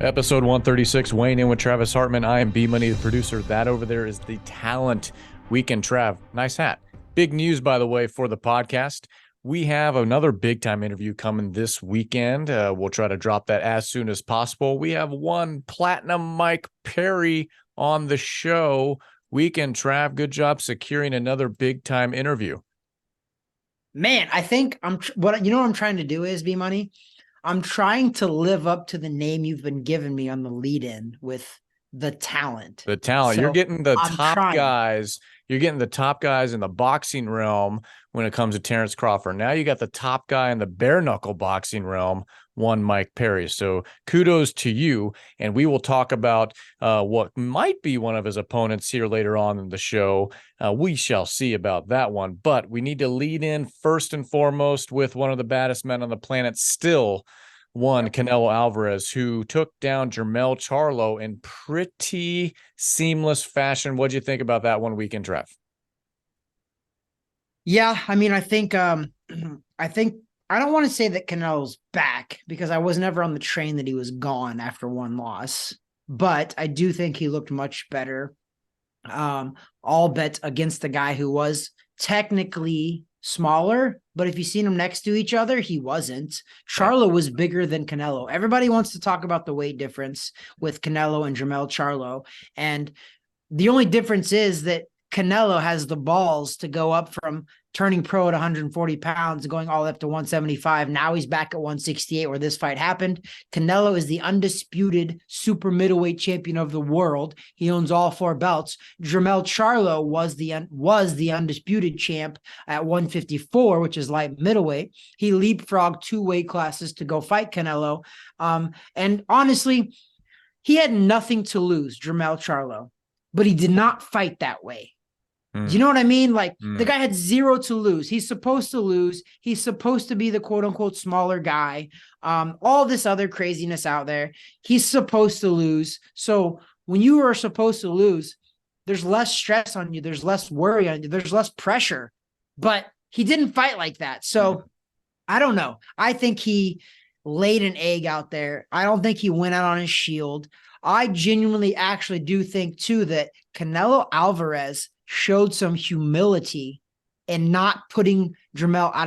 Episode 136, weighing in with Travis Hartman. I am B Money, the producer. That over there is the talent. Weekend Trav. Nice hat. Big news, by the way, for the podcast. We have another big time interview coming this weekend. We'll try to drop that as soon as possible. We have one platinum Mike Perry on the show. Weekend Trav, good job securing another big time interview. Man, I think what I'm trying to do is, B Money. I'm trying to live up to the name you've been giving me on the lead-in with the talent. The talent. So you're getting the I'm top trying. guys. You're getting the top guys in the boxing realm when it comes to Terrence Crawford. Now you got the top guy in the bare knuckle boxing realm, one Mike Perry. So kudos to you. And we will talk about what might be one of his opponents here later on in the show. We shall see about that one. But we need to lead in first and foremost with one of the baddest men on the planet still, one Canelo Alvarez, who took down Jermell Charlo in pretty seamless fashion. What'd you think about that one weekend, Trev? Yeah, I mean, I think I don't want to say that Canelo's back because I was never on the train that he was gone after one loss, but I do think he looked much better. All bet against the guy who was technically smaller, but if you seen them next to each other, he wasn't. Charlo was bigger than Canelo. Everybody wants to talk about the weight difference with Canelo and Jermell Charlo, and the only difference is that Canelo has the balls to go up from turning pro at 140 pounds and going all up to 175. Now he's back at 168 where this fight happened. Canelo is the undisputed super middleweight champion of the world. He owns all four belts. Jermell Charlo was the undisputed champ at 154, which is light middleweight. He leapfrogged two weight classes to go fight Canelo. And honestly, he had nothing to lose, Jermell Charlo, but he did not fight that way. Do you know what I mean? Like the guy had zero to lose. He's supposed to lose. He's supposed to be the quote unquote smaller guy. All this other craziness out there. He's supposed to lose. So when you are supposed to lose, there's less stress on you. There's less worry on you. There's less pressure. But he didn't fight like that. So I don't know. I think he laid an egg out there. I don't think he went out on his shield. I genuinely actually do think too that Canelo Alvarez showed some humility in not putting Jermell out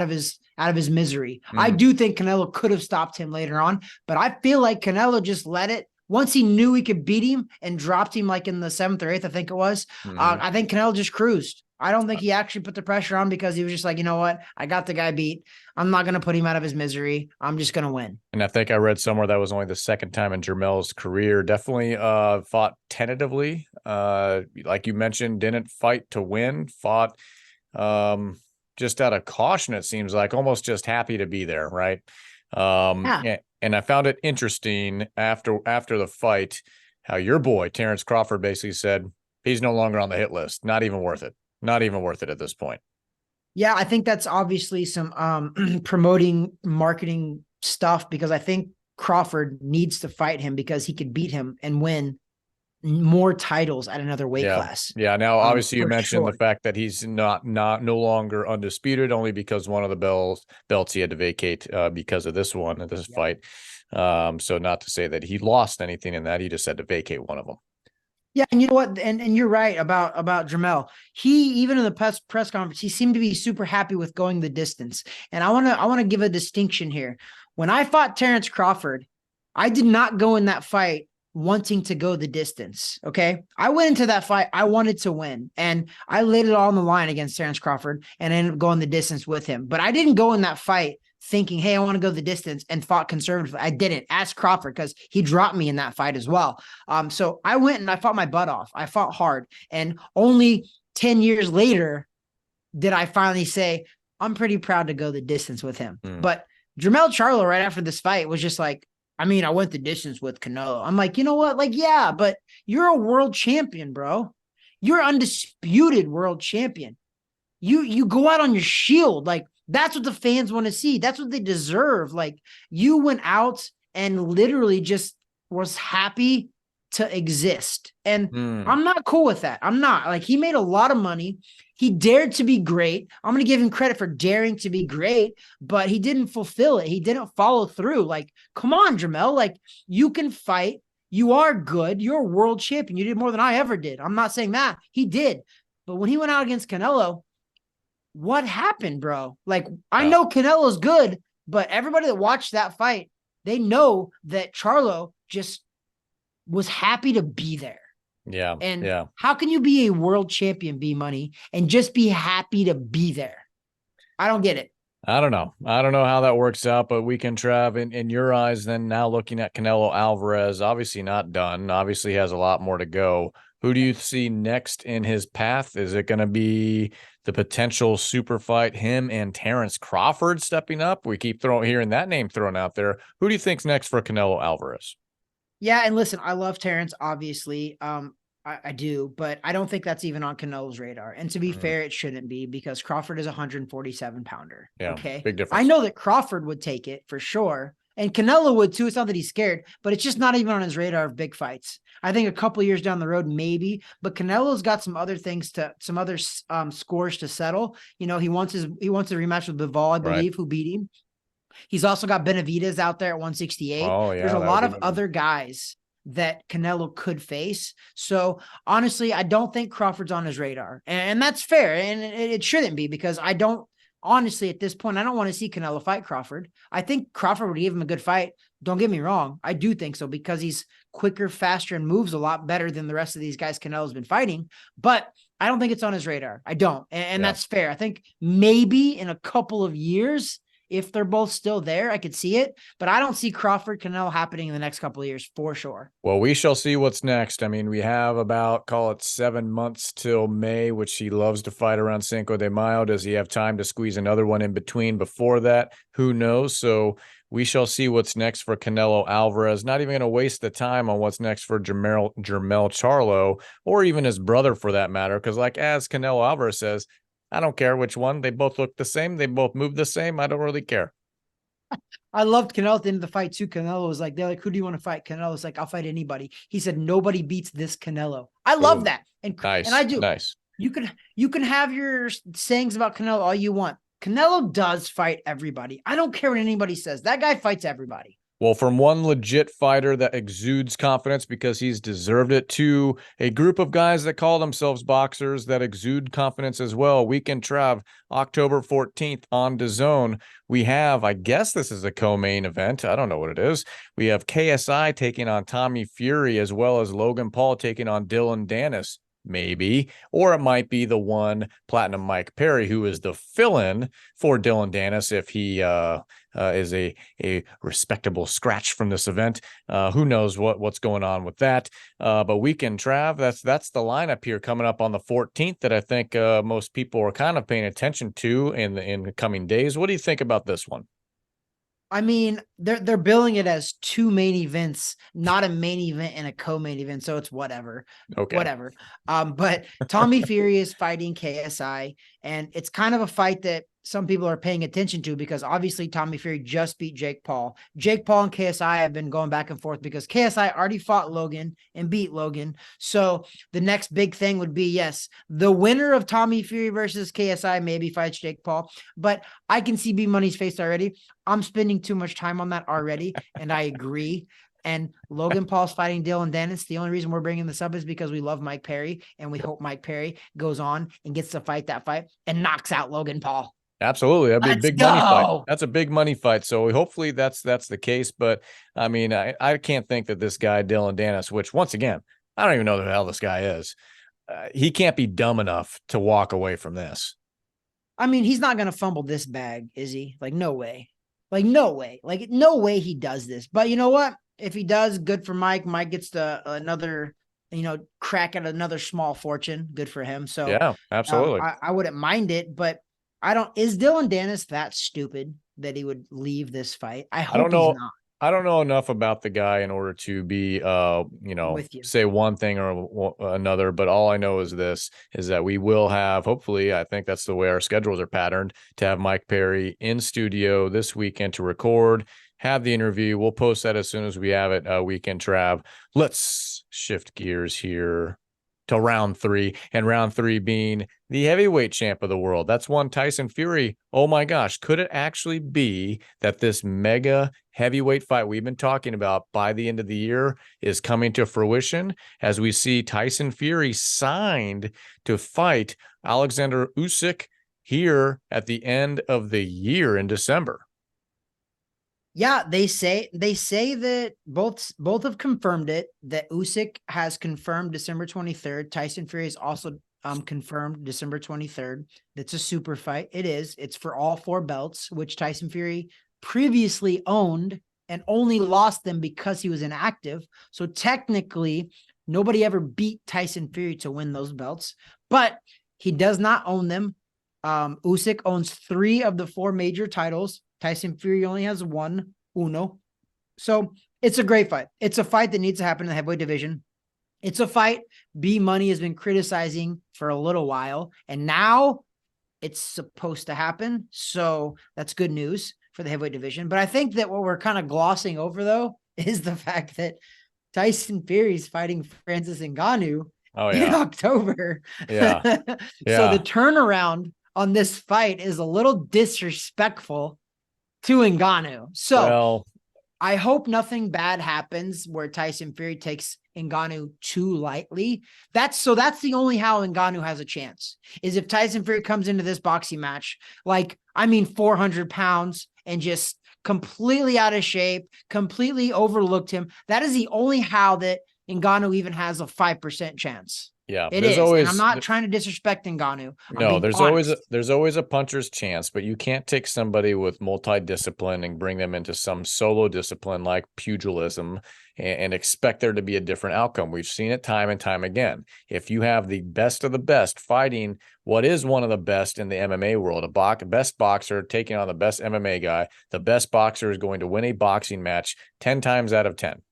of his misery. I do think Canelo could have stopped him later on, but I feel like Canelo just let it. Once he knew he could beat him and dropped him like in the 7th or 8th, I think it was. I think Canelo just cruised. I don't think he actually put the pressure on because he was just like, you know what? I got the guy beat. I'm not going to put him out of his misery. I'm just going to win. And I think I read somewhere that was only the second time in Jermell's career. Definitely fought tentatively. Like you mentioned, didn't fight to win. Fought just out of caution, it seems like. Almost just happy to be there, right? And I found it interesting after the fight how your boy, Terrence Crawford, basically said he's no longer on the hit list. Not even worth it. Not even worth it at this point. Yeah, I think that's obviously some promoting, marketing stuff because I think Crawford needs to fight him because he could beat him and win more titles at another weight class. Yeah. Now, obviously, you mentioned the fact that he's no longer undisputed, only because one of the belts he had to vacate because of this fight. So not to say that he lost anything in that, he just had to vacate one of them. Yeah, and you know what? And you're right about Jermell. He, even in the press conference, he seemed to be super happy with going the distance. And I want to give a distinction here. When I fought Terrence Crawford, I did not go in that fight wanting to go the distance. Okay. I went into that fight. I wanted to win. And I laid it all on the line against Terrence Crawford and ended up going the distance with him. But I didn't go in that fight thinking, hey, I want to go the distance and fought conservatively. I didn't. Ask Crawford because he dropped me in that fight as well. So I went and I fought my butt off. I fought hard. And only 10 years later did I finally say, I'm pretty proud to go the distance with him. But Jermell Charlo right after this fight was just like, I mean, I went the distance with Canelo. I'm like, you know what? Like, yeah, but you're a world champion, bro. You're undisputed world champion. You go out on your shield. Like, that's what the fans want to see. That's what they deserve. Like, you went out and literally just was happy to exist. And Hmm. I'm not cool with that. I'm not. Like, he made a lot of money. He dared to be great. I'm going to give him credit for daring to be great, but he didn't fulfill it. He didn't follow through. Like, come on, Jermell. Like, you can fight. You are good. You're a world champion. You did more than I ever did. I'm not saying that. He did. But when he went out against Canelo, what happened, bro? Like, I Yeah. know Canelo's good, but everybody that watched that fight, they know that Charlo just was happy to be there. Yeah. And Yeah. how can you be a world champion, B Money, and just be happy to be there? I don't get it. I don't know. I don't know how that works out, but Weekend Trav, in your eyes, then now looking at Canelo Alvarez, obviously not done. Obviously has a lot more to go. Who do you see next in his path? Is it going to be the potential super fight, him and Terrence Crawford stepping up? We keep hearing that name thrown out there. Who do you think's next for Canelo Alvarez? Yeah, and listen, I love Terrence, obviously. I do, but I don't think that's even on Canelo's radar. And to be fair, it shouldn't be because Crawford is a 147 pounder. Yeah, Okay. big I difference. know that Crawford would take it for sure. And Canelo would too. It's not that he's scared, but it's just not even on his radar of big fights. I think a couple years down the road, maybe, but Canelo's got some other things some other scores to settle. You know, he wants a rematch with Bivol, I Right. believe, who beat him. He's also got Benavidez out there at 168. Oh, There's yeah, a that would lot be of good one. other guys that Canelo could face. So honestly, I don't think Crawford's on his radar. And that's fair. And it shouldn't be because I don't honestly at this point, I don't want to see Canelo fight Crawford. I think Crawford would give him a good fight. Don't get me wrong. I do think so because he's quicker, faster, and moves a lot better than the rest of these guys Canelo's been fighting. But I don't think it's on his radar. I don't. And Yeah. that's fair. I think maybe in a couple of years, if they're both still there, I could see it, but I don't see Crawford Canelo happening in the next couple of years for sure. Well, we shall see what's next. I mean, we have about, call it 7 months till May, which he loves to fight around Cinco de Mayo. Does he have time to squeeze another one in between before that? Who knows? So we shall see what's next for Canelo Alvarez. Not even going to waste the time on what's next for Jermell Charlo or even his brother for that matter. Because like as Canelo Alvarez says, I don't care which one. They both look the same. They both move the same. I don't really care. I loved Canelo at the end of the fight too. Canelo was like, they're like, who do you want to fight? Canelo was like, I'll fight anybody. He said, nobody beats this Canelo. I love Boom. that. And I Nice. do. Nice. You can have your sayings about Canelo all you want. Canelo does fight everybody. I don't care what anybody says. That guy fights everybody. Well, from one legit fighter that exudes confidence because he's deserved it to a group of guys that call themselves boxers that exude confidence as well. Weekend Trav, October 14th on DAZN. We have, I guess this is a co-main event. I don't know what it is. We have KSI taking on Tommy Fury as well as Logan Paul taking on Dylan Dennis. Maybe, or it might be the one Platinum Mike Perry, who is the fill-in for Dylan Dennis if he is a respectable scratch from this event. Who knows what's going on with that? But Weekend Trav, that's the lineup here coming up on the 14th that I think most people are kind of paying attention to in the coming days. What do you think about this one? I mean, they're billing it as two main events, not a main event and a co-main event, so it's whatever. Okay. Whatever. But Tommy Fury is fighting KSI, and it's kind of a fight that some people are paying attention to because obviously Tommy Fury just beat Jake Paul. Jake Paul and KSI have been going back and forth because KSI already fought Logan and beat Logan. So the next big thing would be, yes, the winner of Tommy Fury versus KSI maybe fights Jake Paul, but I can see B Money's face already. I'm spending too much time on that already, and I agree. And Logan Paul's fighting Dylan Dennis. The only reason we're bringing this up is because we love Mike Perry, and we hope Mike Perry goes on and gets to fight that fight and knocks out Logan Paul. Absolutely. That'd be a Let's big money fight. go. That's a big money fight. So hopefully that's the case. But I mean, I can't think that this guy, Dylan Dennis, which once again, I don't even know who the hell this guy is. He can't be dumb enough to walk away from this. I mean, he's not going to fumble this bag, is he? Like, no way. Like, no way. Like, no way he does this. But you know what? If he does, good for Mike. Mike gets another, crack at another small fortune. Good for him. So yeah, absolutely. I wouldn't mind it, but is Dylan Dennis that stupid that he would leave this fight? I hope he's not. I don't know enough about the guy in order to be, With you. say one thing or another. But all I know is that we will have, hopefully, I think that's the way our schedules are patterned, to have Mike Perry in studio this weekend to record, have the interview. We'll post that as soon as we have it. Weekend Trav. Let's shift gears here to round 3, and round 3 being the heavyweight champ of the world. That's one Tyson Fury. Oh my gosh, could it actually be that this mega heavyweight fight we've been talking about by the end of the year is coming to fruition, as we see Tyson Fury signed to fight Alexander Usyk here at the end of the year in December? Yeah, they say that both have confirmed it, that Usyk has confirmed December 23rd. Tyson Fury is also confirmed December 23rd. It's a super fight. It's for all 4 belts, which Tyson Fury previously owned and only lost them because he was inactive. So technically, nobody ever beat Tyson Fury to win those belts, but he does not own them. Usyk owns 3 of the 4 major titles. Tyson Fury only has 1, uno. So it's a great fight. It's a fight that needs to happen in the heavyweight division. It's a fight B Money has been criticizing for a little while, and now it's supposed to happen. So that's good news for the heavyweight division. But I think that what we're kind of glossing over, though, is the fact that Tyson Fury is fighting Francis Ngannou in October. Yeah. So the turnaround on this fight is a little disrespectful to Ngannou. So I hope nothing bad happens where Tyson Fury takes Ngannou too lightly. That's the only how Ngannou has a chance, is if Tyson Fury comes into this boxing match, 400 pounds and just completely out of shape, completely overlooked him. That is the only how that Ngannou even has a 5% chance. Yeah, it is. And I'm not trying to disrespect Ngannou. No, there's always a puncher's chance, but you can't take somebody with multi-discipline and bring them into some solo discipline like pugilism and expect there to be a different outcome. We've seen it time and time again. If you have the best of the best fighting what is one of the best in the MMA world, a best boxer taking on the best MMA guy, the best boxer is going to win a boxing match 10 times out of 10.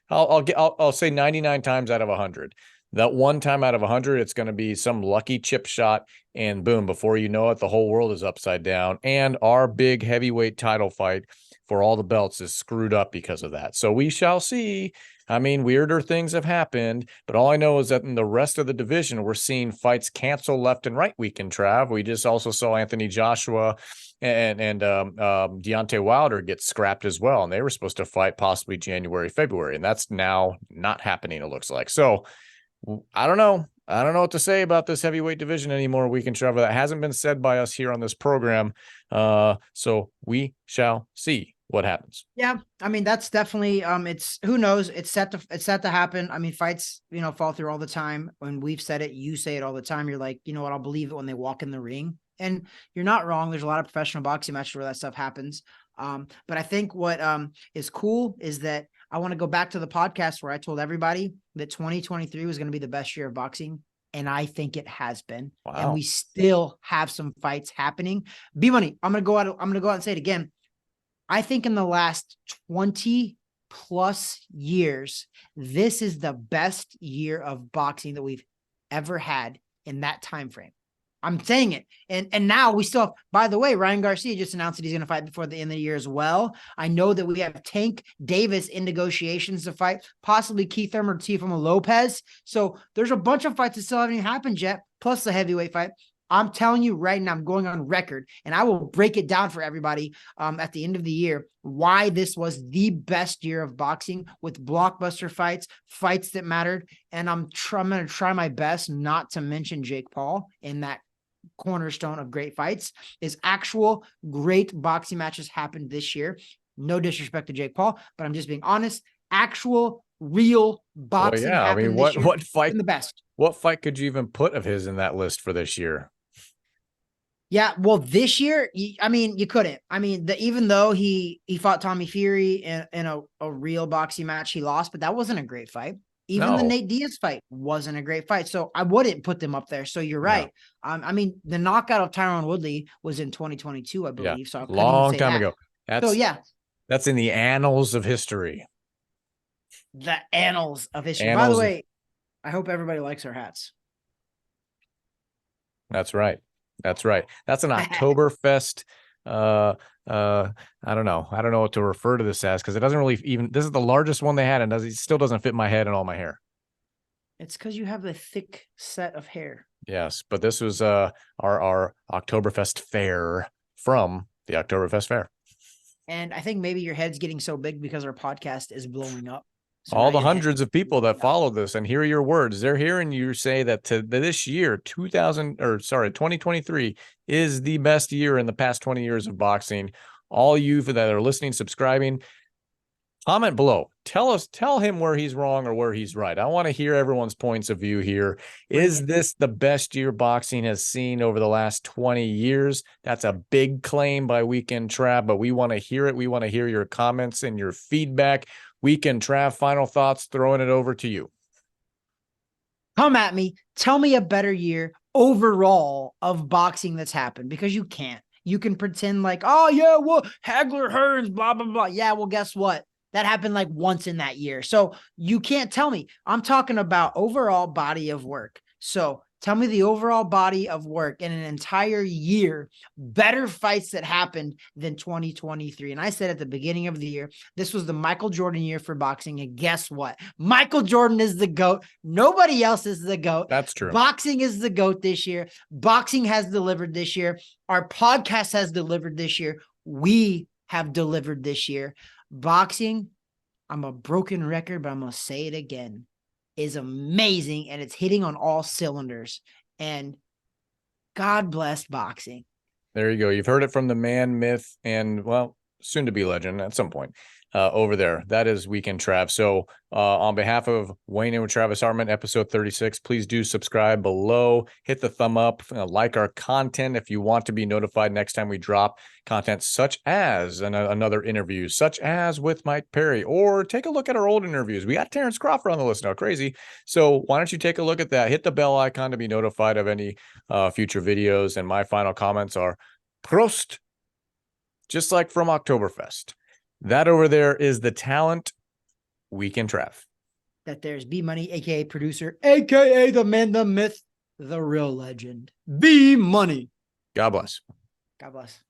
I'll say 99 times out of 100. That one time out of 100, it's going to be some lucky chip shot, and boom, before you know it, the whole world is upside down. And our big heavyweight title fight for all the belts is screwed up because of that. So we shall see. I mean, weirder things have happened, but all I know is that in the rest of the division, we're seeing fights cancel left and right weekend, Trav. We just also saw Anthony Joshua and Deontay Wilder get scrapped as well, and they were supposed to fight possibly January, February, and that's now not happening, it looks like. So I don't know. I don't know what to say about this heavyweight division anymore. We can travel. That hasn't been said by us here on this program. So we shall see what happens. Yeah. I mean, that's definitely, it's, who knows? It's set to happen. I mean, fights, fall through all the time. When we've said it, you say it all the time. You're like, you know what? I'll believe it when they walk in the ring, and you're not wrong. There's a lot of professional boxing matches where that stuff happens. But I think what, is cool is that I want to go back to the podcast where I told everybody that 2023 was going to be the best year of boxing. And I think it has been. Wow. And we still have some fights happening. B-Money, I'm going to go out and say it again. I think in the last 20 plus years, this is the best year of boxing that we've ever had in that time frame. I'm saying it. And now we still have, by the way, Ryan Garcia just announced that he's going to fight before the end of the year as well. I know that we have Tank Davis in negotiations to fight, possibly Keith Thurman or Teofimo Lopez. So there's a bunch of fights that still haven't even happened yet, plus the heavyweight fight. I'm telling you right now, I'm going on record, and I will break it down for everybody at the end of the year, why this was the best year of boxing, with blockbuster fights that mattered. And I'm going to try my best not to mention Jake Paul in that cornerstone of great fights. Is actual great boxing matches happened this year. No disrespect to Jake Paul, but I'm just being honest. Actual real boxing. Well, yeah. I mean, what fight? The best. What fight could you even put of his in that list for this year? Yeah, well, this year, I mean, you couldn't. I mean, even though he fought Tommy Fury in a real boxing match, he lost, but that wasn't a great fight. Even the Nate Diaz fight wasn't a great fight. So I wouldn't put them up there. So you're right. No. I mean, the knockout of Tyron Woodley was in 2022, I believe. Yeah. So long time ago. That's in the annals of history. The annals of history. By the way, I hope everybody likes our hats. That's right. That's right. That's an Oktoberfest. I don't know. I don't know what to refer to this as, because it doesn't really even, this is the largest one they had, and it still doesn't fit my head and all my hair. It's because you have a thick set of hair. Yes, but this was our Oktoberfest fare from the Oktoberfest fair. And I think maybe your head's getting so big because our podcast is blowing up. So All now the your head- hundreds of people that follow this and hear your words, they're hearing you say that this year, 2023 is the best year in the past 20 years of boxing. All you that are listening, subscribing, comment below. Tell him where he's wrong or where he's right. I want to hear everyone's points of view here. Is this the best year boxing has seen over the last 20 years? That's a big claim by Weekend Trav, but we want to hear it. We want to hear your comments and your feedback. Weekend Trav, final thoughts, throwing it over to you. Come at me. Tell me a better year overall of boxing that's happened, because you can't. You can pretend like, oh, yeah, well, Hagler, Hearns, blah, blah, blah. Yeah, well, guess what? That happened like once in that year. So you can't tell me. I'm talking about overall body of work. So tell me the overall body of work in an entire year, better fights that happened than 2023. And I said at the beginning of the year, this was the Michael Jordan year for boxing. And guess what? Michael Jordan is the GOAT. Nobody else is the GOAT. That's true. Boxing is the GOAT this year. Boxing has delivered this year. Our podcast has delivered this year. We have delivered this year. Boxing, I'm a broken record, but I'm going to say it again, is amazing, and it's hitting on all cylinders. And God bless boxing. There you go. You've heard it from the man, myth, and, well, soon to be legend at some point over there. That is Weekend Trav. So on behalf of Wayne and Travis Hartman, episode 36, please do subscribe below. Hit the thumb up, like our content if you want to be notified next time we drop content, such as another interview, such as with Mike Perry, or take a look at our old interviews. We got Terrence Crawford on the list now. Crazy. So why don't you take a look at that? Hit the bell icon to be notified of any future videos. And my final comments are Prost, just like from Oktoberfest. That over there is the talent, Weekend Trav. That there's B Money, aka producer, aka the man, the myth, the real legend, B Money. God bless. God bless.